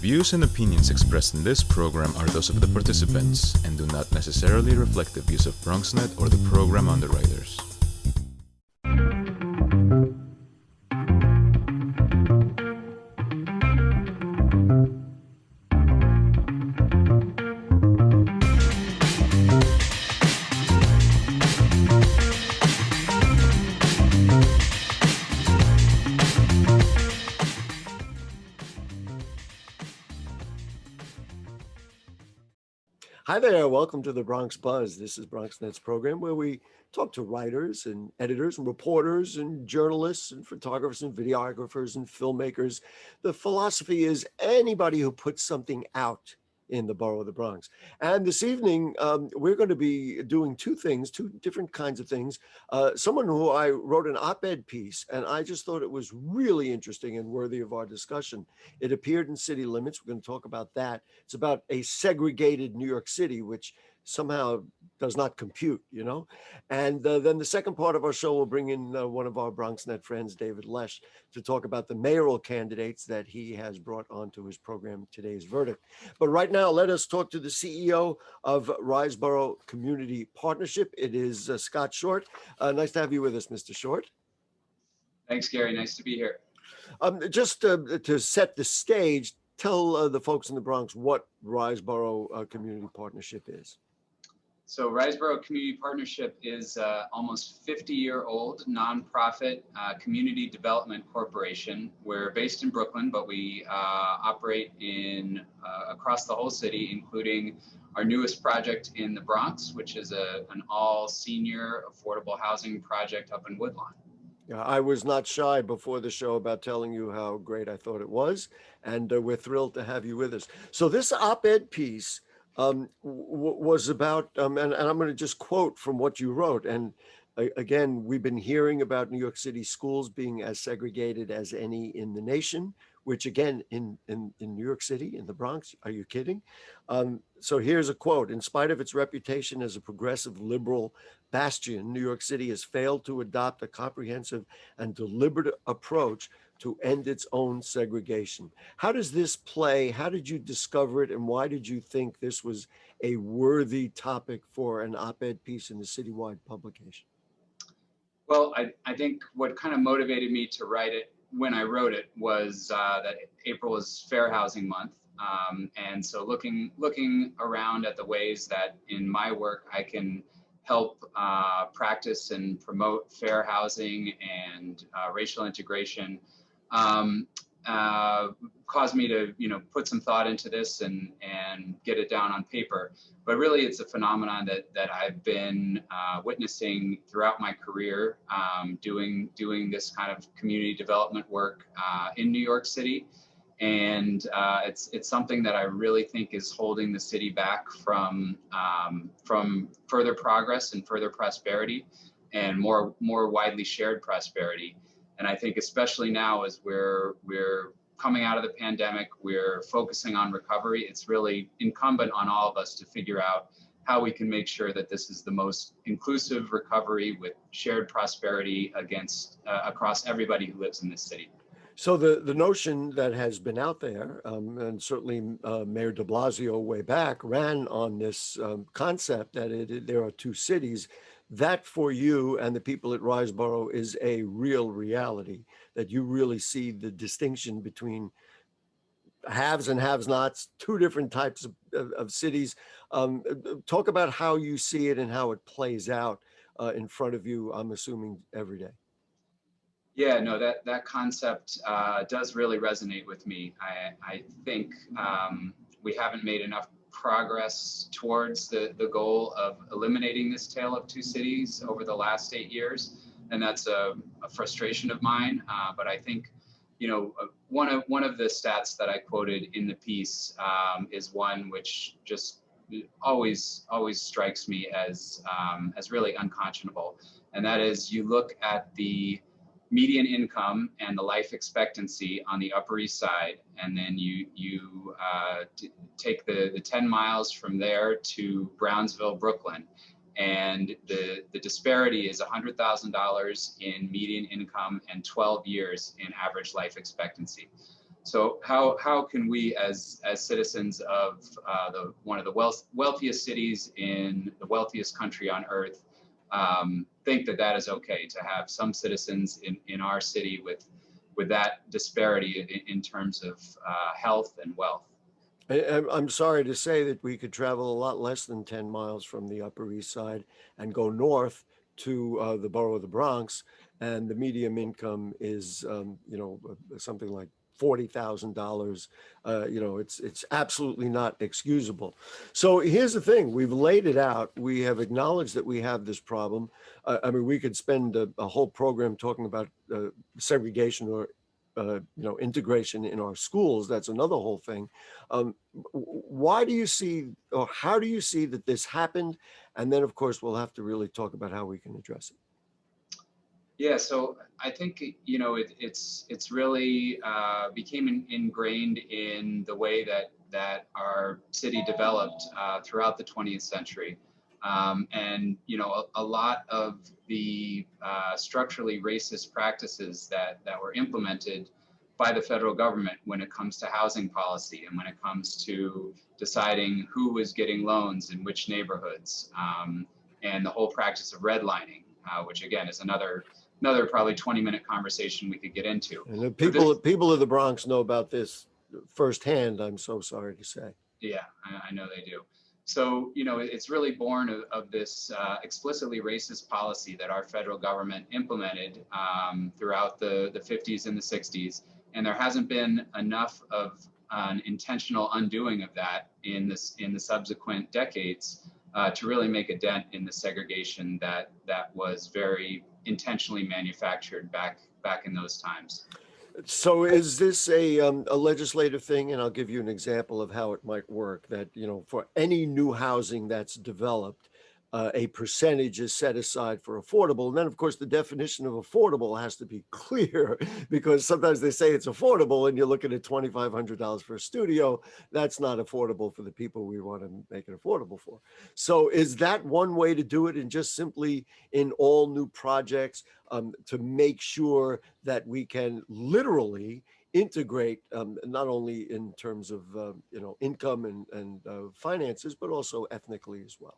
views and opinions expressed in this program are those of the participants and do not necessarily reflect the views of BronxNet or the program underwriters. Hi there, welcome to the Bronx Buzz. This is BronxNet's program where we talk to writers and editors and reporters and journalists and photographers and videographers and filmmakers. The philosophy is anybody who puts something out in the borough of the Bronx. And this evening, we're going to be doing two different kinds of things. Someone who I wrote an op-ed piece, and I just thought it was really interesting and worthy of our discussion. It appeared in City Limits. We're going to talk about that. It's about a segregated New York City, which somehow does not compute, you know? And then the second part of our show will bring in one of our BronxNet friends, David Lesch, to talk about the mayoral candidates that he has brought onto his program, Today's Verdict. But right now, let us talk to the CEO of RiseBoro Community Partnership. It is Scott Short. Nice to have you with us, Mr. Short. Thanks, Gary. Nice to be here. Just to set the stage, tell the folks in the Bronx what RiseBoro Community Partnership is. So RiseBoro Community Partnership is almost 50-year-old nonprofit community development corporation. We're based in Brooklyn, but we operate in across the whole city, including our newest project in the Bronx, which is an all-senior affordable housing project up in Woodlawn. Yeah, I was not shy before the show about telling you how great I thought it was, and we're thrilled to have you with us. So this op-ed piece was about, and I'm going to just quote from what you wrote. And again, we've been hearing about New York City schools being as segregated as any in the nation, which again, in New York City, in the Bronx, are you kidding? So here's a quote: "In spite of its reputation as a progressive liberal bastion, New York City has failed to adopt a comprehensive and deliberate approach to end its own segregation." How does this play? How did you discover it? And why did you think this was a worthy topic for an op-ed piece in the citywide publication? Well, I think what kind of motivated me to write it when I wrote it was that April is Fair Housing Month. And so looking around at the ways that in my work I can help practice and promote fair housing and racial integration caused me to put some thought into this and get it down on paper. But really it's a phenomenon that I've been witnessing throughout my career, doing this kind of community development work in New York City. And it's something that I really think is holding the city back from further progress and further prosperity and more widely shared prosperity. And I think especially now as we're coming out of the pandemic, we're focusing on recovery. It's really incumbent on all of us to figure out how we can make sure that this is the most inclusive recovery with shared prosperity across everybody who lives in this city. So the notion that has been out there, and certainly Mayor de Blasio way back ran on this concept that there are two cities, that for you and the people at RiseBoro is a real reality, that you really see the distinction between haves and have-nots, two different types of cities. Talk about how you see it and how it plays out in front of you, I'm assuming, every day. Yeah, no, that concept does really resonate with me. I think we haven't made enough progress towards the goal of eliminating this tale of two cities over the last 8 years. And that's a frustration of mine. But I think, one of the stats that I quoted in the piece is one which just always strikes me as really unconscionable. And that is, you look at the median income and the life expectancy on the Upper East Side, and then you take the 10 miles from there to Brownsville, Brooklyn, and the disparity is $100,000 in median income and 12 years in average life expectancy. So how can we as citizens of one of the wealthiest cities in the wealthiest country on earth think that that is okay to have some citizens in our city with that disparity in terms of health and wealth? I'm sorry to say that we could travel a lot less than 10 miles from the Upper East Side and go north to the borough of the Bronx, and the median income is, something like $40,000. It's absolutely not excusable. So here's the thing: we've laid it out. We have acknowledged that we have this problem. I mean, we could spend a whole program talking about segregation or integration in our schools. That's another whole thing. Why do you see, or how do you see that this happened? And then, of course, we'll have to really talk about how we can address it. Yeah, so I think it's really became ingrained in the way that our city developed throughout the 20th century, and a lot of the structurally racist practices that were implemented by the federal government when it comes to housing policy and when it comes to deciding who was getting loans in which neighborhoods, and the whole practice of redlining, which again is another probably 20-minute conversation we could get into. And the people of the Bronx know about this firsthand, I'm so sorry to say. Yeah, I know they do. So, it's really born of this explicitly racist policy that our federal government implemented throughout the 50s and the 60s. And there hasn't been enough of an intentional undoing of that in the subsequent decades to really make a dent in the segregation that was very intentionally manufactured back in those times. So is this a legislative thing? And I'll give you an example of how it might work. That, for any new housing that's developed, a percentage is set aside for affordable. And then, of course, the definition of affordable has to be clear, because sometimes they say it's affordable and you're looking at $2,500 for a studio. That's not affordable for the people we want to make it affordable for. So is that one way to do it, and just simply in all new projects to make sure that we can literally integrate not only in terms of income and finances, but also ethnically as well?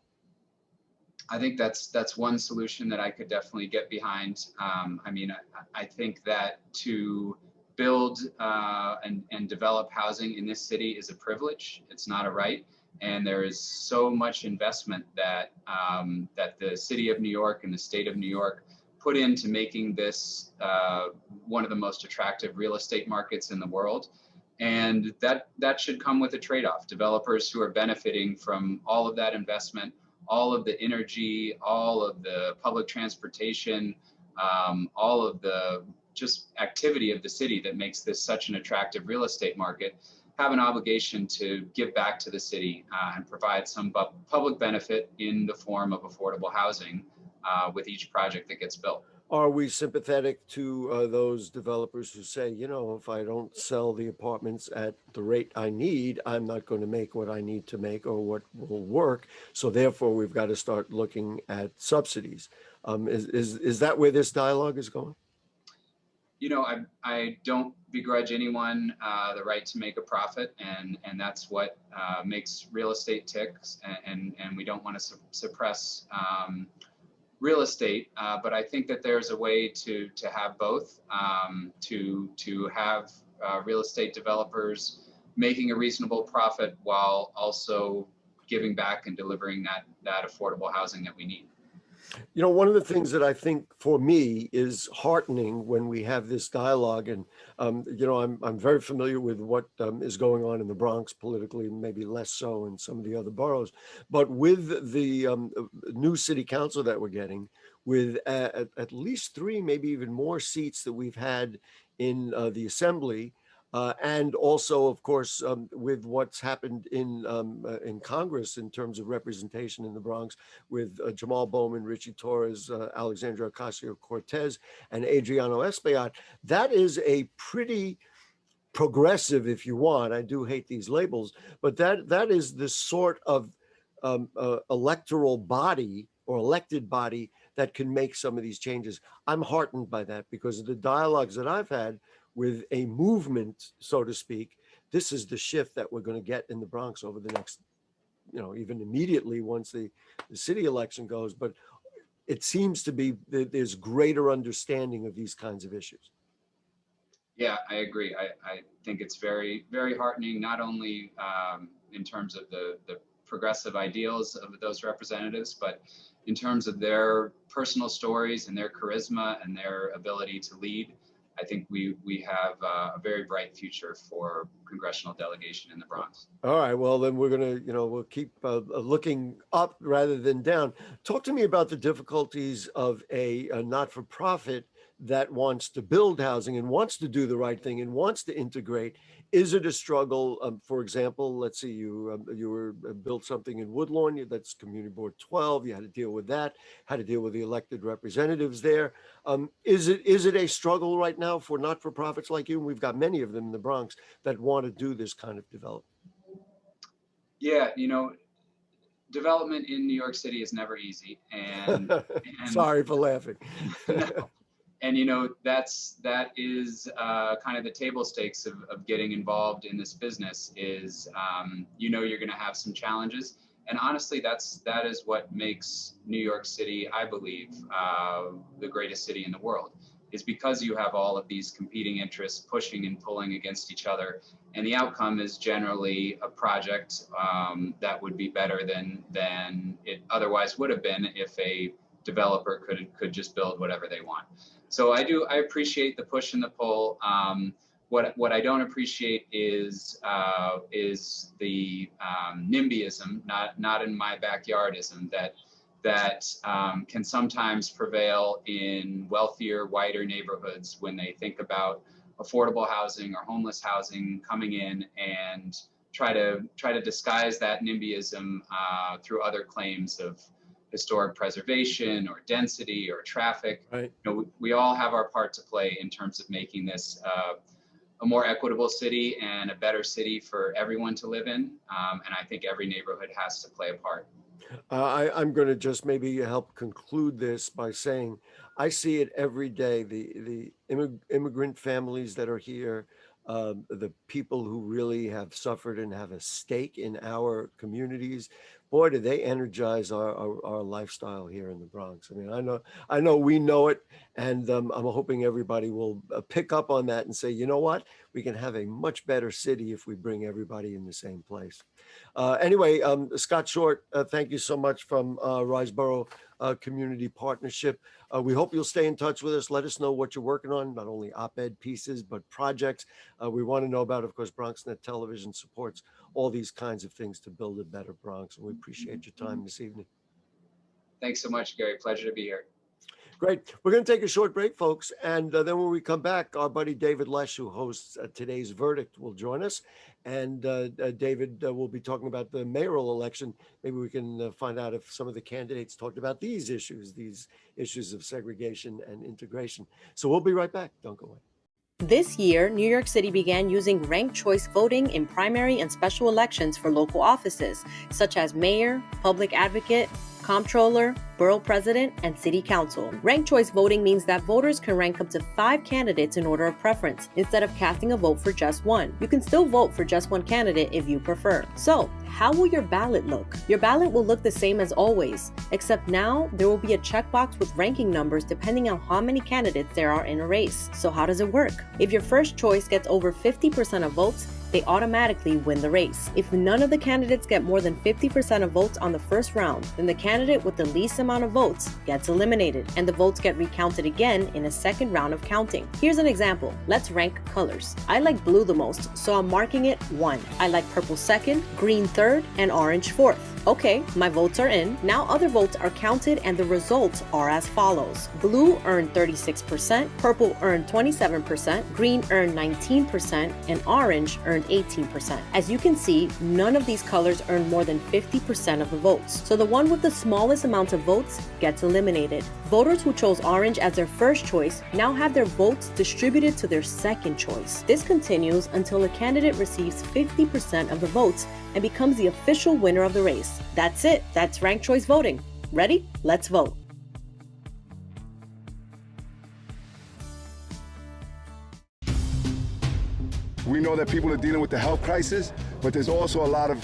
I think that's one solution that I could definitely get behind. I think that to build and develop housing in this city is a privilege. It's not a right. And there is so much investment that the city of New York and the state of New York put into making this one of the most attractive real estate markets in the world. And that should come with a trade-off. Developers who are benefiting from all of that investment, all of the energy, all of the public transportation, all of the just activity of the city that makes this such an attractive real estate market, have an obligation to give back to the city and provide some public benefit in the form of affordable housing with each project that gets built. Are we sympathetic to those developers who say, if I don't sell the apartments at the rate I need, I'm not going to make what I need to make or what will work. So therefore, we've got to start looking at subsidies. Is that where this dialogue is going? I don't begrudge anyone the right to make a profit, and that's what makes real estate tick. And we don't want to suppress real estate, but I think that there's a way to have both, to have real estate developers making a reasonable profit while also giving back and delivering that affordable housing that we need. One of the things that I think for me is heartening when we have this dialogue, and I'm very familiar with what is going on in the Bronx politically, maybe less so in some of the other boroughs, but with the new city council that we're getting, with at least 3, maybe even more seats that we've had in the assembly, and also, of course, with what's happened in Congress in terms of representation in the Bronx, with Jamal Bowman, Richie Torres, Alexandria Ocasio-Cortez, and Adriano Espaillat, that is a pretty progressive, if you want. I do hate these labels, but that is the sort of electoral body or elected body that can make some of these changes. I'm heartened by that because of the dialogues that I've had with a movement, so to speak, this is the shift that we're going to get in the Bronx over the next, even immediately once the city election goes. But it seems to be that there's greater understanding of these kinds of issues. Yeah, I agree. I think it's very, very heartening, not only in terms of the progressive ideals of those representatives, but in terms of their personal stories and their charisma and their ability to lead. I think we have a very bright future for congressional delegation in the Bronx. All right. Well, then we're going to, we'll keep looking up rather than down. Talk to me about the difficulties of a not-for-profit that wants to build housing and wants to do the right thing and wants to integrate. Is it a struggle? For example, let's see, you were built something in Woodlawn, that's Community Board 12. You had to deal with that, had to deal with the elected representatives there. Is it a struggle right now for not-for-profits like you? And we've got many of them in the Bronx that want to do this kind of development. Yeah, development in New York City is never easy. And sorry for laughing. No. And that is kind of the table stakes of getting involved in this business is you're going to have some challenges, and honestly that is what makes New York City, I believe, the greatest city in the world, is because you have all of these competing interests pushing and pulling against each other, and the outcome is generally a project that would be better than it otherwise would have been if a developer could just build whatever they want. So I appreciate the push and the pull. What I don't appreciate is the NIMBYism, not in my backyardism, that can sometimes prevail in wealthier, wider neighborhoods when they think about affordable housing or homeless housing coming in and try to disguise that NIMBYism through other claims of historic preservation or density or traffic. Right. We all have our part to play in terms of making this a more equitable city and a better city for everyone to live in. And I think every neighborhood has to play a part. I'm going to just maybe help conclude this by saying I see it every day. The immigrant families that are here, the people who really have suffered and have a stake in our communities. Boy, do they energize our lifestyle here in the Bronx. I mean, I know we know it, and I'm hoping everybody will pick up on that and say, you know what, we can have a much better city if we bring everybody in the same place. Anyway, Scott Short, thank you so much from RiseBoro Community Partnership. We hope you'll stay in touch with us. Let us know what you're working on, not only op-ed pieces, but projects. We want to know about, of course, BronxNet Television supports all these kinds of things to build a better Bronx. And we appreciate your time this evening. Thanks so much, Gary. Pleasure to be here. Great. We're going to take a short break, folks. And then when we come back, our buddy David Lesch, who hosts Today's Verdict, will join us. And David will be talking about the mayoral election. Maybe we can find out if some of the candidates talked about these issues of segregation and integration. So we'll be right back. Don't go away. This year, New York City began using ranked choice voting in primary and special elections for local offices, such as mayor, public advocate, comptroller, borough president, and city council. Ranked choice voting means that voters can rank up to 5 candidates in order of preference, instead of casting a vote for just one. You can still vote for just one candidate if you prefer. So, how will your ballot look? Your ballot will look the same as always, except now there will be a checkbox with ranking numbers depending on how many candidates there are in a race. So how does it work? If your first choice gets over 50% of votes, they automatically win the race. If none of the candidates get more than 50% of votes on the first round, then the candidate with the least amount of votes gets eliminated, and the votes get recounted again in a second round of counting. Here's an example. Let's rank colors. I like blue the most, so I'm marking it 1. I like purple 2nd, green 3rd, and orange 4th. Okay, my votes are in. Now other votes are counted and the results are as follows. Blue earned 36%, purple earned 27%, green earned 19%, and orange earned 18%. As you can see, none of these colors earned more than 50% of the votes. So the one with the smallest amount of votes gets eliminated. Voters who chose orange as their first choice now have their votes distributed to their second choice. This continues until a candidate receives 50% of the votes and becomes the official winner of the race. That's it. That's ranked choice voting. Ready? Let's vote. We know that people are dealing with the health crisis, but there's also a lot of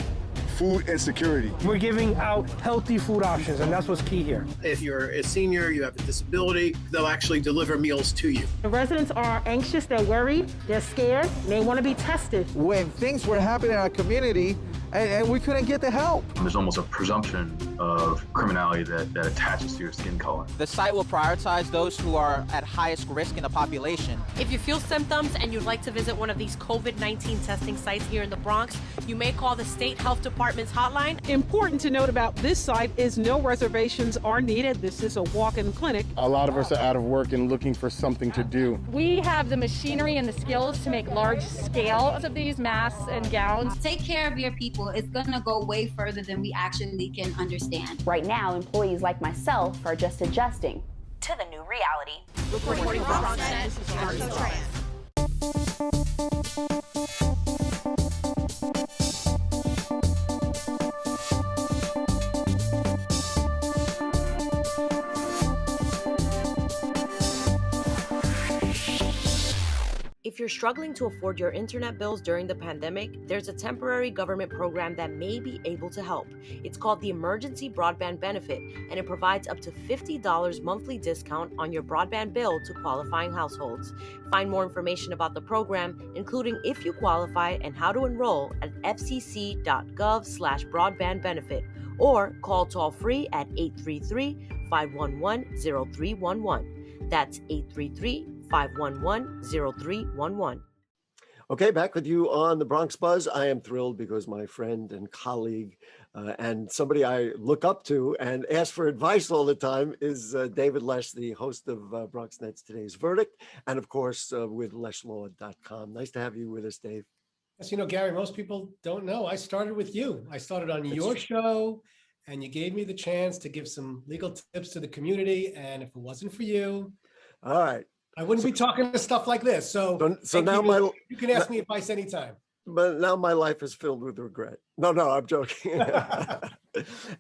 food insecurity. We're giving out healthy food options, and that's what's key here. If you're a senior, you have a disability, they'll actually deliver meals to you. The residents are anxious, they're worried, they're scared, they want to be tested. When things were happening in our community and we couldn't get the help. There's almost a presumption of criminality that attaches to your skin color. The site will prioritize those who are at highest risk in the population. If you feel symptoms and you'd like to visit one of these COVID-19 testing sites here in the Bronx, you may call the State Health Department's hotline. Important to note about this site is no reservations are needed. This is a walk-in clinic. A lot of us are out of work and looking for something to do. We have the machinery and the skills to make large scales of these masks and gowns. Take care of your people. It's going to go way further than we actually can understand. Right now, employees like myself are just adjusting to the new reality. Reporting from Bronxnet, this is Marco Tran. If you're struggling to afford your internet bills during the pandemic, there's a temporary government program that may be able to help. It's called the Emergency Broadband Benefit, and it provides up to $50 monthly discount on your broadband bill to qualifying households. Find more information about the program, including if you qualify and how to enroll at fcc.gov/broadbandbenefit, or call toll-free at 833-511-0311. That's 833-511-0311. Okay, back with you on the Bronx Buzz. I am thrilled because my friend and colleague and somebody I look up to and ask for advice all the time is David Lesch, the host of BronxNet's Today's Verdict, and of course with leschlaw.com. Nice to have you with us, Dave. Yes, you know, Gary, most people don't know. I started with you. I started on your show, and you gave me the chance to give some legal tips to the community. And if it wasn't for you, all right, I wouldn't be talking to stuff like this. So now you can ask me advice anytime. But now my life is filled with regret. No, I'm joking.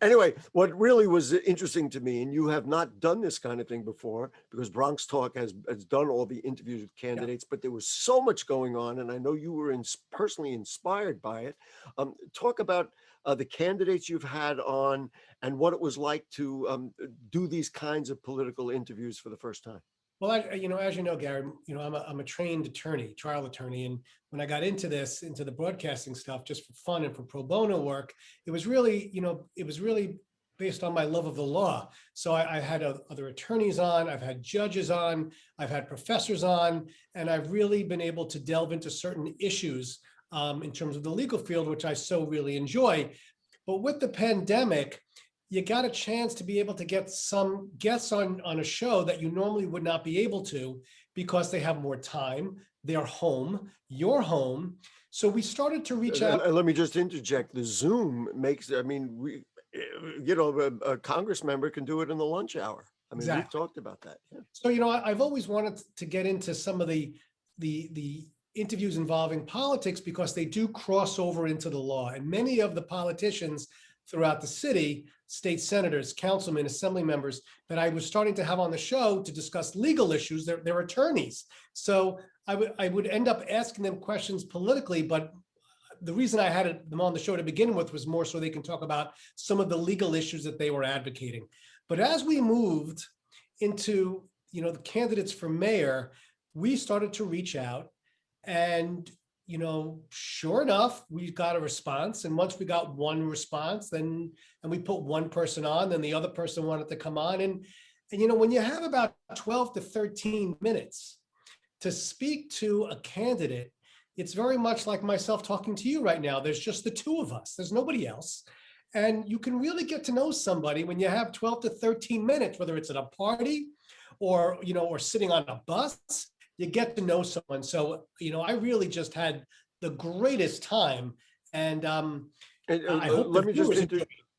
Anyway, what really was interesting to me, and you have not done this kind of thing before because Bronx Talk has done all the interviews with candidates, but there was so much going on, and I know you were personally inspired by it. Talk about the candidates you've had on and what it was like to do these kinds of political interviews for the first time. Well, as you know, Gary, I'm a trained attorney, trial attorney. And when I got into the broadcasting stuff, just for fun and for pro bono work, it was really based on my love of the law. So I had other attorneys on, I've had judges on, I've had professors on, and I've really been able to delve into certain issues in terms of the legal field, which I so really enjoy. But with the pandemic, you got a chance to be able to get some guests on a show that you normally would not be able to because they have more time, they're home, you're home. So we started to reach out. Let me just interject. The Zoom makes, a Congress member can do it in the lunch hour. I mean, exactly. We've talked about that. Yeah. So, I've always wanted to get into some of the interviews involving politics because they do cross over into the law. And many of the politicians throughout the city, state senators, councilmen, assembly members that I was starting to have on the show to discuss legal issues, they're attorneys. So I would end up asking them questions politically, but the reason I had them on the show to begin with was more so they can talk about some of the legal issues that they were advocating. But as we moved into, the candidates for mayor, we started to reach out and sure enough, we got a response. And once we got one response, and we put one person on, then the other person wanted to come on. And when you have about 12 to 13 minutes to speak to a candidate, it's very much like myself talking to you right now. There's just the two of us. There's nobody else. And you can really get to know somebody when you have 12 to 13 minutes, whether it's at a party or sitting on a bus. You get to know someone. So, I really just had the greatest time. And I hope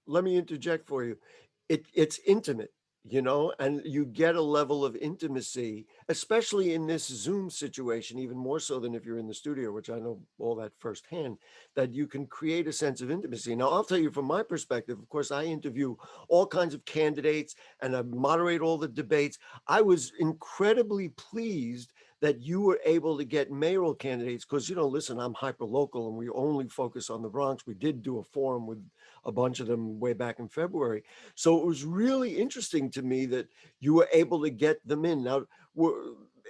let me interject for you. It's intimate. you know, and you get a level of intimacy, especially in this Zoom situation, even more so than if you're in the studio, which I know all that firsthand, that you can create a sense of intimacy. Now, I'll tell you from my perspective, of course, I interview all kinds of candidates and I moderate all the debates. I was incredibly pleased that you were able to get mayoral candidates because, you know, listen, I'm hyper local and we only focus on the Bronx. We did do a forum with a bunch of them way back in February. So it was really interesting to me that you were able to get them in. Now,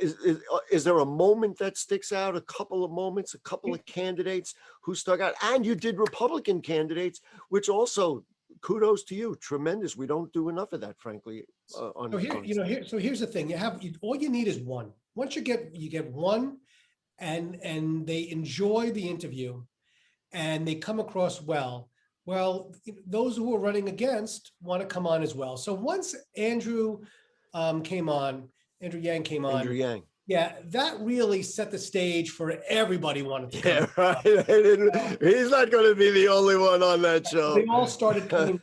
is there a moment that sticks out, a couple of moments, a couple of candidates who stuck out? And you did Republican candidates, which also kudos to you. Tremendous. We don't do enough of that, frankly. So here's the thing. All you need is one. Once you get one and they enjoy the interview and they come across well, those who are running against want to come on as well. So once Andrew Yang came on, Andrew Yang. Yeah, that really set the stage for everybody wanting to come. Yeah, right. He's not going to be the only one on that show. They all started coming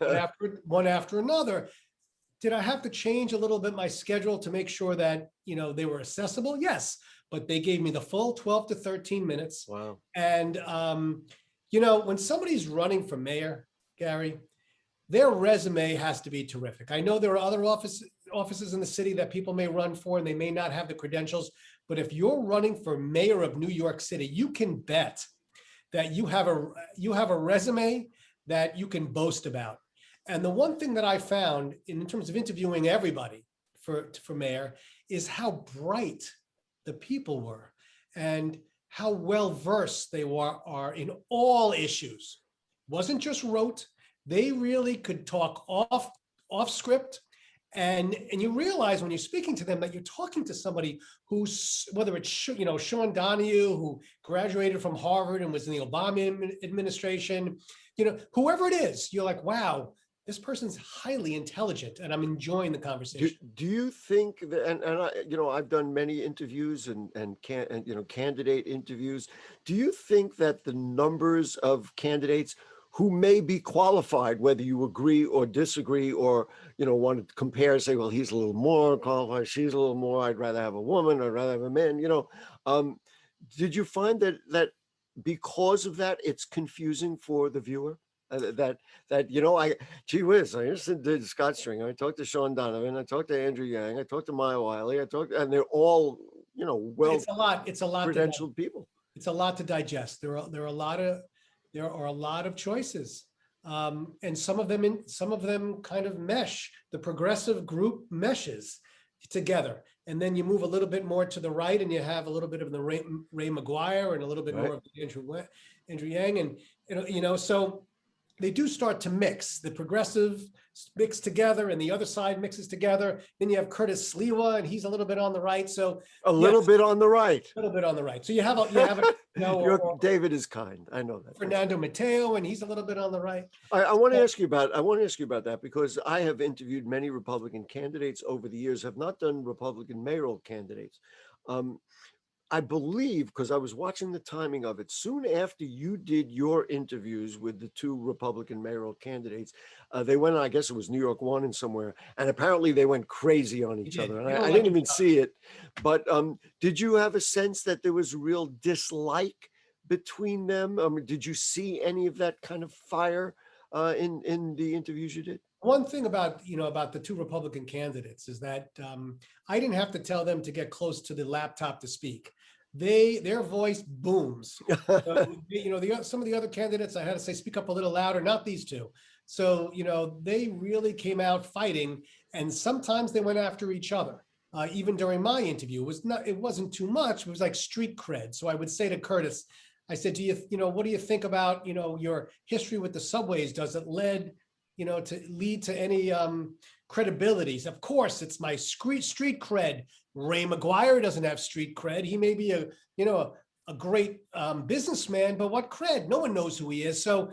one after another. Did I have to change a little bit my schedule to make sure that, you know, they were accessible? Yes, but they gave me the full 12 to 13 minutes. Wow. And, you know, when somebody's running for mayor, Gary, their resume has to be terrific. I know there are other offices in the city that people may run for and they may not have the credentials, but if you're running for mayor of New York City, you can bet that you have a resume that you can boast about. And the one thing that I found in terms of interviewing everybody for mayor is how bright the people were and how well versed they are in all issues. Wasn't just rote. They really could talk off script. And you realize when you're speaking to them that you're talking to somebody who's, whether it's, you know, Sean Donahue, who graduated from Harvard and was in the Obama administration, you know, whoever it is, you're like, wow, this person's highly intelligent and I'm enjoying the conversation. Do you think that, and I, you know, I've done many interviews and you know, candidate interviews. Do you think that the numbers of candidates who may be qualified, whether you agree or disagree, or, you know, want to compare, say, well, he's a little more qualified, she's a little more, I'd rather have a woman, I'd rather have a man, you know, did you find that because of that, it's confusing for the viewer? That you know, gee whiz, I just did Scott Stringer, I talked to Sean Donovan, I talked to Andrew Yang, I talked to Mayoral, and they're all, you know, well, it's a lot credentialed people. It's a lot to digest. There are a lot of choices, and some of them kind of mesh. The progressive group meshes together, and then you move a little bit more to the right, and you have a little bit of the Ray McGuire and a little bit more of Andrew Yang, and you know, so they do start to mix. The progressive mix together and the other side mixes together. Then you have Curtis Sliwa and he's a little bit on the right. So a little bit on the right. A little bit on the right. So you have David is kind. I know that. Fernando Mateo, and he's a little bit on the right. I want to ask you about that because I have interviewed many Republican candidates over the years, have not done Republican mayoral candidates. I believe, because I was watching the timing of it, soon after you did your interviews with the two Republican mayoral candidates, they went, I guess it was New York 1 and somewhere, and apparently they went crazy on each other. And I didn't even see it. But did you have a sense that there was real dislike between them? Did you see any of that kind of fire in the interviews you did? One thing about the two Republican candidates is that I didn't have to tell them to get close to the laptop to speak. Their voice booms. Some of the other candidates, I had to say, speak up a little louder, not these two. So, you know, they really came out fighting, and sometimes they went after each other. Even during my interview, it wasn't too much. It was like street cred. So I would say to Curtis, I said, what do you think about, your history with the subways? Does it lead to any credibilities? Of course, it's my street cred. Ray McGuire doesn't have street cred. He may be a great businessman, but what cred? No one knows who he is. So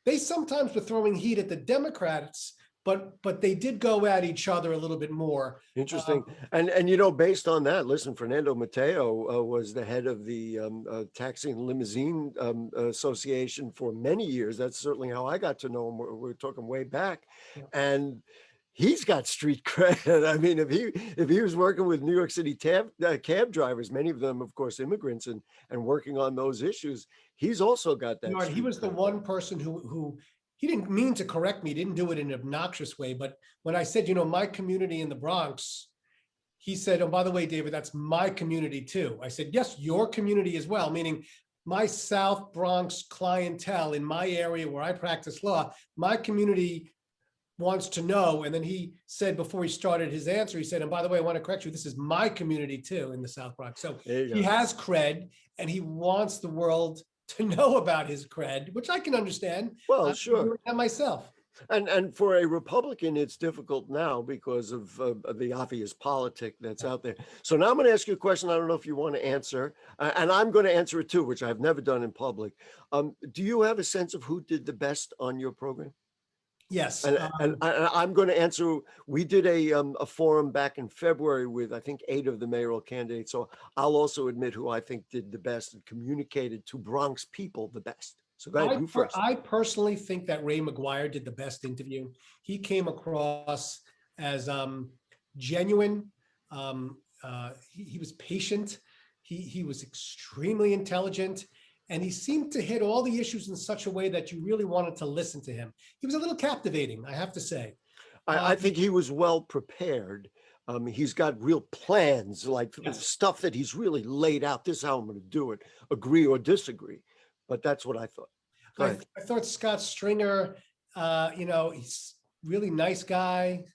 they sometimes were throwing heat at the Democrats, but they did go at each other a little bit more. Interesting. And based on that, listen, Fernando Mateo was the head of the Taxi and Limousine Association for many years. That's certainly how I got to know him. We're talking way back. Yeah. And he's got street cred. I mean, if he was working with New York City cab drivers, many of them, of course, immigrants, and working on those issues, he's also got that. He was the one person who he didn't mean to correct me. He didn't do it in an obnoxious way. But when I said, my community in the Bronx, he said, oh, by the way, David, that's my community too. I said, yes, your community as well, meaning my South Bronx clientele in my area where I practice law, my community wants to know. And then he said, before he started his answer, he said, and by the way, I want to correct you, this is my community too in the South Bronx. So he has cred and he wants the world to know about his cred, which I can understand. Well, sure. And myself. And for a Republican, it's difficult now because of the obvious politic that's out there. So now I'm going to ask you a question. I don't know if you want to answer, and I'm going to answer it too, which I've never done in public. Do you have a sense of who did the best on your program? Yes. And I'm going to answer. We did a forum back in February with, I think, 8 of the mayoral candidates. So I'll also admit who I think did the best and communicated to Bronx people the best. So go ahead, you first. I personally think that Ray McGuire did the best interview. He came across as genuine. He was patient. He was extremely intelligent. And he seemed to hit all the issues in such a way that you really wanted to listen to him. He was a little captivating, I have to say. I think he was well prepared. He's got real plans, like stuff that he's really laid out. This is how I'm going to do it, agree or disagree. But that's what I thought. I thought Scott Stringer, he's a really nice guy.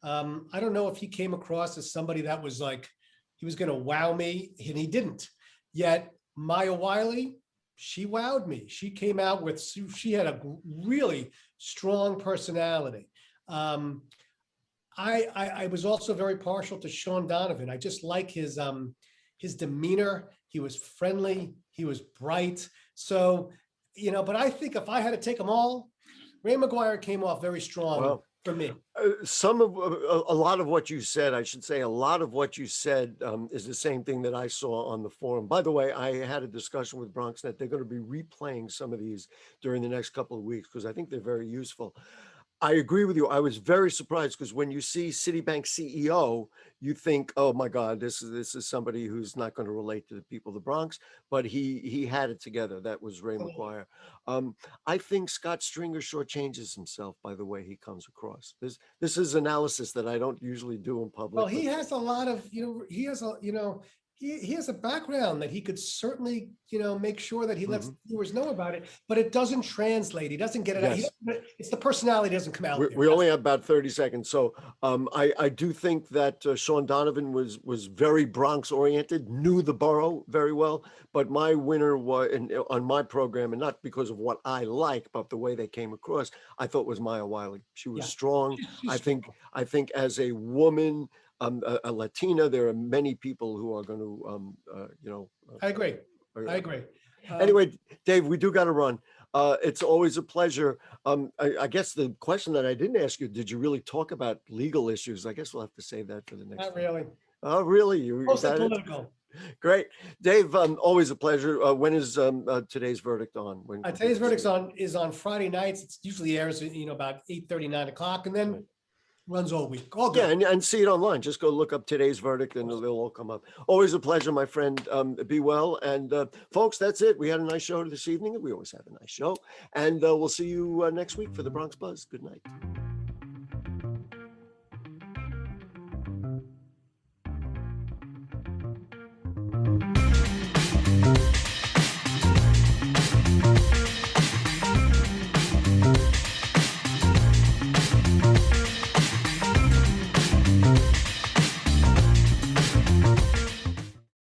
I don't know if he came across as somebody that was like, he was going to wow me, and he didn't. Yet Maya Wiley, she wowed me. She came out with, she had a really strong personality. I was also very partial to Sean Donovan. I just like his demeanor. He was friendly. He was bright. So, but I think if I had to take them all, Ray McGuire came off very strong for me. A lot of what you said, I should say, a lot of what you said is the same thing that I saw on the forum. By the way, I had a discussion with BronxNet. They're going to be replaying some of these during the next couple of weeks because I think they're very useful. I agree with you. I was very surprised because when you see Citibank CEO, you think, oh my God, this is somebody who's not going to relate to the people of the Bronx, but he had it together. That was Ray McGuire. I think Scott Stringer shortchanges himself by the way he comes across. This is analysis that I don't usually do in public. Well, he has a lot of, he has a background that he could certainly, make sure that he lets viewers know about it, but it doesn't translate. He doesn't get it out. It's the personality doesn't come out. We only have about 30 seconds. So I do think that Sean Donovan was very Bronx oriented, knew the borough very well, but my winner was on my program, and not because of what I like, but the way they came across, I thought was Maya Wiley. She was strong. I think as a woman, a Latina, there are many people who are going to, I agree. Anyway, Dave, we do got to run. It's always a pleasure. I guess the question that I didn't ask you, did you really talk about legal issues? I guess we'll have to save that for the next Not really. Oh, really? Mostly political. Great. Dave, always a pleasure. When is today's verdict on? Today's verdict is on Friday nights. It usually airs, about 8:30, 9 o'clock, and then runs all week. All good. Yeah, and see it online. Just go look up today's verdict and they'll all come up. Always a pleasure, my friend. Be well. And folks, that's it. We had a nice show this evening. We always have a nice show. And we'll see you next week for the Bronx Buzz. Good night.